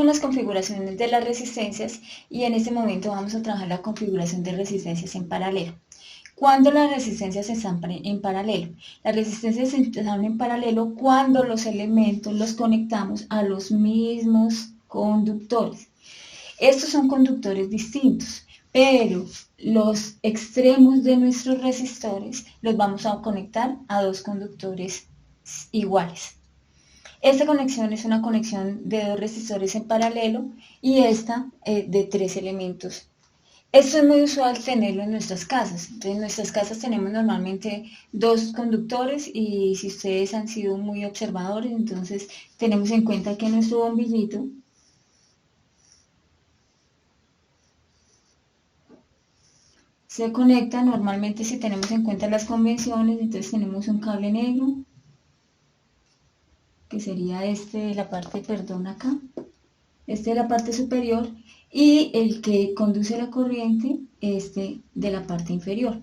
con las configuraciones de las resistencias y en este momento vamos a trabajar la configuración de resistencias en paralelo. ¿Cuándo las resistencias están en paralelo? Las resistencias están en paralelo cuando los elementos los conectamos a los mismos conductores. Estos son conductores distintos, pero los extremos de nuestros resistores los vamos a conectar a dos conductores iguales. Esta conexión es una conexión de dos resistores en paralelo y esta de tres elementos. Esto es muy usual tenerlo en nuestras casas. Entonces, en nuestras casas tenemos normalmente dos conductores y si ustedes han sido muy observadores, entonces tenemos en cuenta que nuestro bombillito se conecta normalmente si tenemos en cuenta las convenciones. Entonces tenemos un cable negro, que sería este de la parte, perdón, acá, este de la parte superior, y el que conduce la corriente, este de la parte inferior.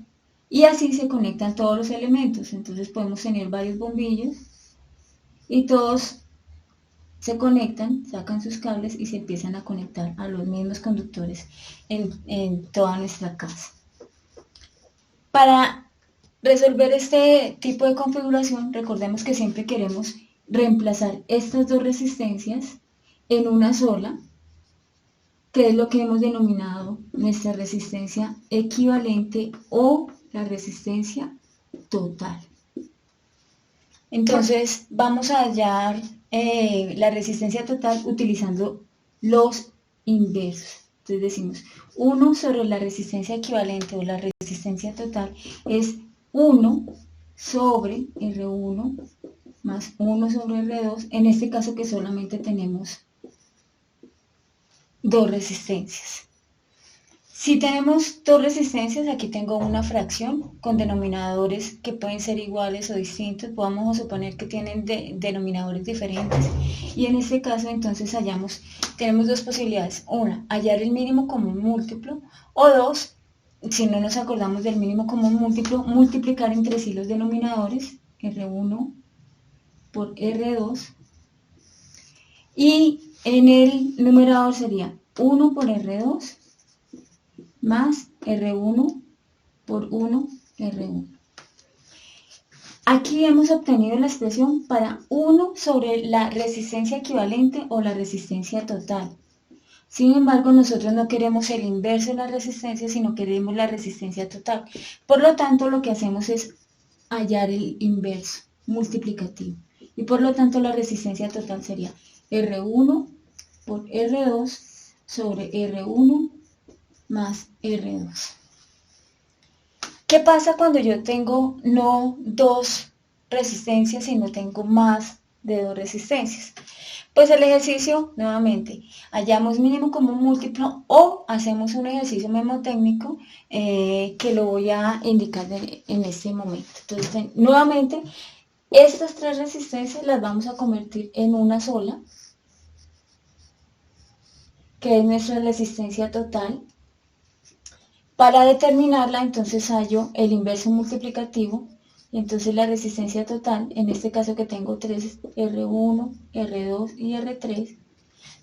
Y así se conectan todos los elementos. Entonces podemos tener varios bombillos y todos se conectan, sacan sus cables y se empiezan a conectar a los mismos conductores en toda nuestra casa. Para resolver este tipo de configuración, recordemos que siempre queremos reemplazar estas dos resistencias en una sola, que es lo que hemos denominado nuestra resistencia equivalente o la resistencia total. Entonces vamos a hallar la resistencia total utilizando los inversos. Entonces decimos 1 sobre la resistencia equivalente o la resistencia total es 1 sobre R1 más 1 sobre R2, en este caso que solamente tenemos dos resistencias. Si tenemos dos resistencias, aquí tengo una fracción con denominadores que pueden ser iguales o distintos. Vamos a suponer que tienen denominadores diferentes. Y en este caso, entonces, tenemos dos posibilidades. Una, hallar el mínimo común múltiplo. O dos, si no nos acordamos del mínimo común múltiplo, multiplicar entre sí los denominadores, R1 por R2. Y en el numerador sería 1 por R2 más R1 por 1 R1. Aquí hemos obtenido la expresión para 1 sobre la resistencia equivalente o la resistencia total. Sin embargo, nosotros no queremos el inverso de la resistencia, sino queremos la resistencia total. Por lo tanto, lo que hacemos es hallar el inverso multiplicativo. Y por lo tanto, la resistencia total sería R1 por R2 sobre R1 más R2. ¿Qué pasa cuando yo tengo no dos resistencias, sino tengo más de dos resistencias? Pues el ejercicio, nuevamente, hallamos mínimo común múltiplo o hacemos un ejercicio memotécnico que lo voy a indicar en este momento. Entonces, nuevamente, estas tres resistencias las vamos a convertir en una sola, que es nuestra resistencia total. Para determinarla, entonces hallo el inverso multiplicativo, y entonces la resistencia total, en este caso que tengo 3, R1, R2 y R3,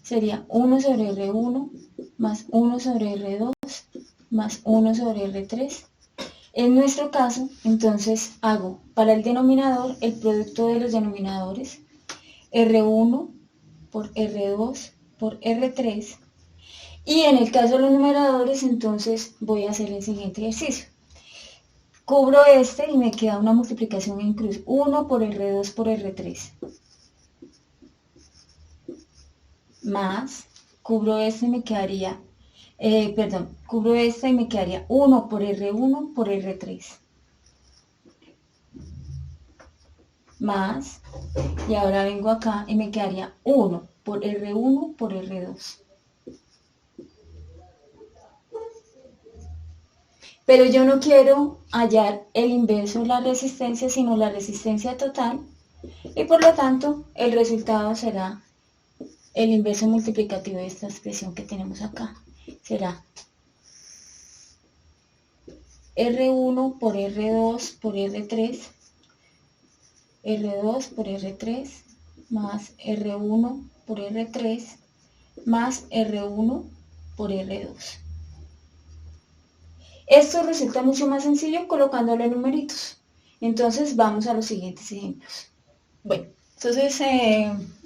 sería 1 sobre R1 más 1 sobre R2 más 1 sobre R3. En nuestro caso, entonces hago para el denominador el producto de los denominadores, R1 por R2 por R3. Y en el caso de los numeradores, entonces voy a hacer el siguiente ejercicio. Cubro este y me queda una multiplicación en cruz. 1 por R2 por R3. Más, cubro este y me quedaría, cubro este y me quedaría 1 por R1 por R3. Más, y ahora vengo acá y me quedaría 1 por R1 por R2. Pero yo no quiero hallar el inverso de la resistencia, sino la resistencia total, y por lo tanto el resultado será el inverso multiplicativo de esta expresión que tenemos acá. Será R1 por R2 por R3, R2 por R3, más R1 por R3, más R1 por R2. Esto resulta mucho más sencillo colocándole numeritos. Entonces vamos a los siguientes ejemplos. Bueno, entonces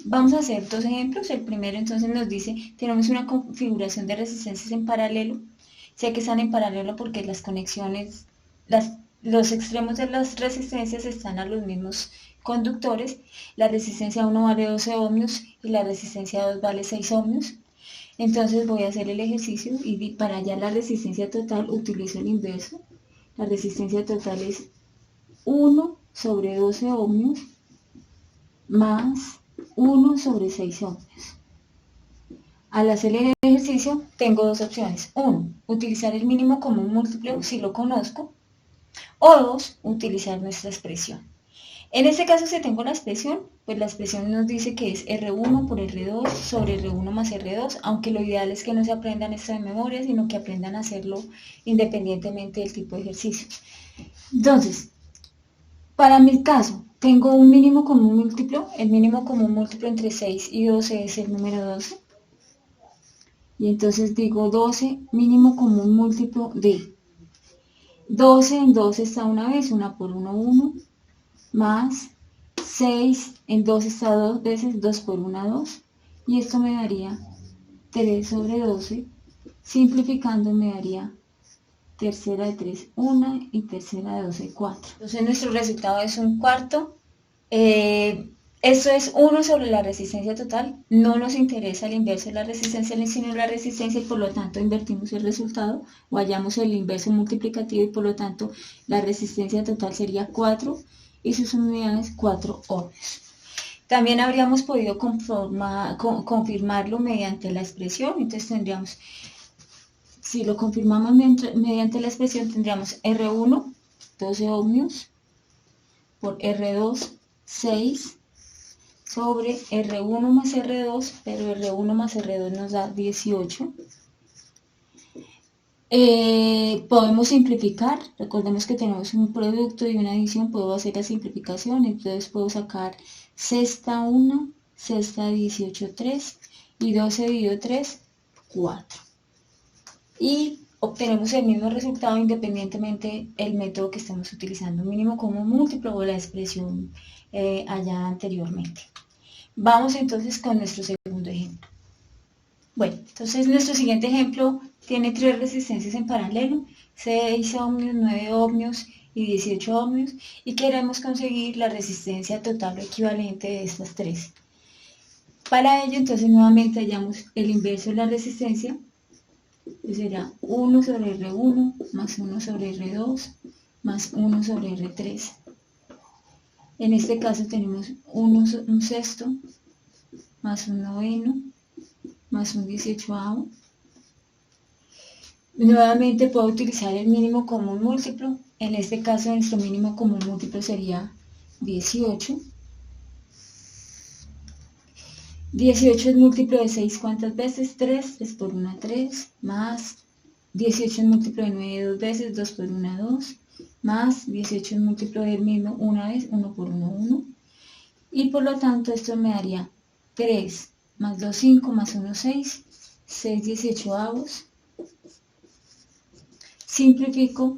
vamos a hacer dos ejemplos. El primero entonces nos dice, tenemos una configuración de resistencias en paralelo. Sé que están en paralelo porque las conexiones, los extremos de las resistencias están a los mismos conductores. La resistencia 1 vale 12 ohmios y la resistencia 2 vale 6 ohmios. Entonces voy a hacer el ejercicio y para hallar la resistencia total utilizo el inverso. La resistencia total es 1 sobre 12 ohmios más 1 sobre 6 ohmios. Al hacer el ejercicio tengo dos opciones. 1. Utilizar el mínimo común múltiplo si lo conozco. O 2. Utilizar nuestra expresión. En este caso, si tengo la expresión, pues la expresión nos dice que es R1 por R2 sobre R1 más R2, aunque lo ideal es que no se aprendan esto de memoria, sino que aprendan a hacerlo independientemente del tipo de ejercicio. Entonces, para mi caso, tengo un mínimo común múltiplo. El mínimo común múltiplo entre 6 y 12 es el número 12. Y entonces digo 12 mínimo común múltiplo de 12 en 2 está una vez, 1 por 1, 1, más 6 en 2 está dos veces, 2 por 1, 2. Y esto me daría 3 sobre 12. Simplificando me daría tercera de 3, 1 y tercera de 12, 4. Entonces nuestro resultado es un cuarto. Esto es 1 sobre la resistencia total. No nos interesa el inverso de la resistencia, sino la resistencia, y por lo tanto invertimos el resultado o hallamos el inverso multiplicativo, y por lo tanto la resistencia total sería 4 y sus unidades 4 ohmios. También habríamos podido confirmarlo mediante la expresión. Entonces tendríamos, si lo confirmamos mediante la expresión, tendríamos R1, 12 ohmios, por R2, 6, sobre R1 más R2, pero R1 más R2 nos da 18. Podemos simplificar. Recordemos que tenemos un producto y una adición. Puedo hacer la simplificación, entonces puedo sacar sexta 1, sexta 18, 3 y 12 dividido 3, 4. Y obtenemos el mismo resultado independientemente del método que estemos utilizando, mínimo común múltiplo o la expresión hallada anteriormente. Vamos entonces con nuestro segundo ejemplo. Bueno, entonces nuestro siguiente ejemplo tiene tres resistencias en paralelo, 6 ohmios, 9 ohmios y 18 ohmios, y queremos conseguir la resistencia total o equivalente de estas tres. Para ello, entonces nuevamente hallamos el inverso de la resistencia, que será 1 sobre R1 más 1 sobre R2 más 1 sobre R3. En este caso tenemos un sexto más un noveno más un 18avo. Nuevamente puedo utilizar el mínimo común múltiplo. En este caso nuestro mínimo común múltiplo sería 18. 18 es múltiplo de 6, ¿cuántas veces? 3, 3 por 1, 3, más 18 es múltiplo de 9 dos veces, 2 por 1, 2, más 18 es múltiplo del mismo una vez, 1 por 1, 1. Y por lo tanto esto me daría 3 más 2, 5, más 1, 6, 6 18avos. Simplifico,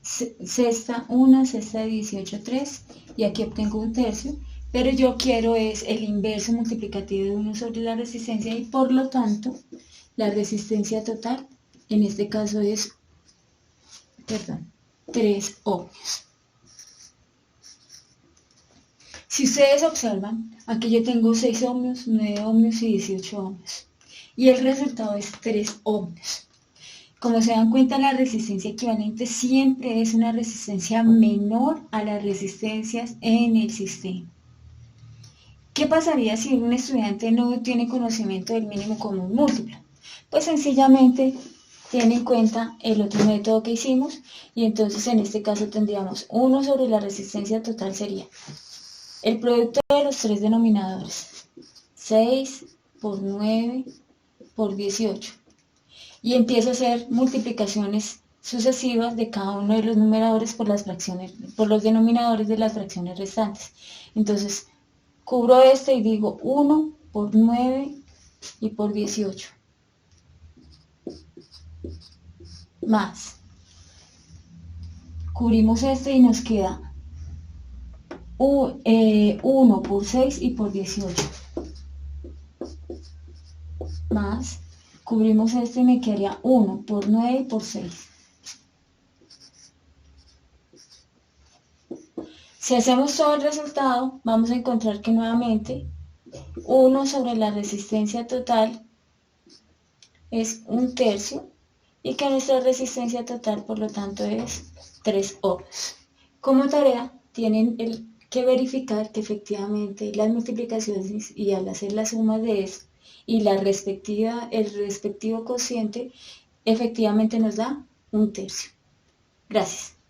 sexta 1, sexta de 18, 3, y aquí obtengo un tercio. Pero yo quiero es el inverso multiplicativo de 1 sobre la resistencia, y por lo tanto la resistencia total en este caso es 3 ohmios. Si ustedes observan, aquí yo tengo 6 ohmios, 9 ohmios y 18 ohmios, y el resultado es 3 ohmios. Como se dan cuenta, la resistencia equivalente siempre es una resistencia menor a las resistencias en el sistema. ¿Qué pasaría si un estudiante no tiene conocimiento del mínimo común múltiplo? Pues sencillamente tiene en cuenta el otro método que hicimos, y entonces en este caso tendríamos 1 sobre la resistencia total sería el producto de los tres denominadores, 6 por 9 por 18. Y empiezo a hacer multiplicaciones sucesivas de cada uno de los numeradores por los denominadores de las fracciones restantes. Entonces, cubro este y digo 1 por 9 y por 18. Más. Cubrimos este y nos queda 1 por 6 y por 18. Más. Cubrimos este y me quedaría 1 por 9 y por 6. Si hacemos todo el resultado, vamos a encontrar que nuevamente 1 sobre la resistencia total es 1/3 y que nuestra resistencia total, por lo tanto, es 3 ohms. Como tarea, tienen que verificar que efectivamente las multiplicaciones y al hacer las sumas de eso y el respectivo cociente, efectivamente nos da 1/3. Gracias.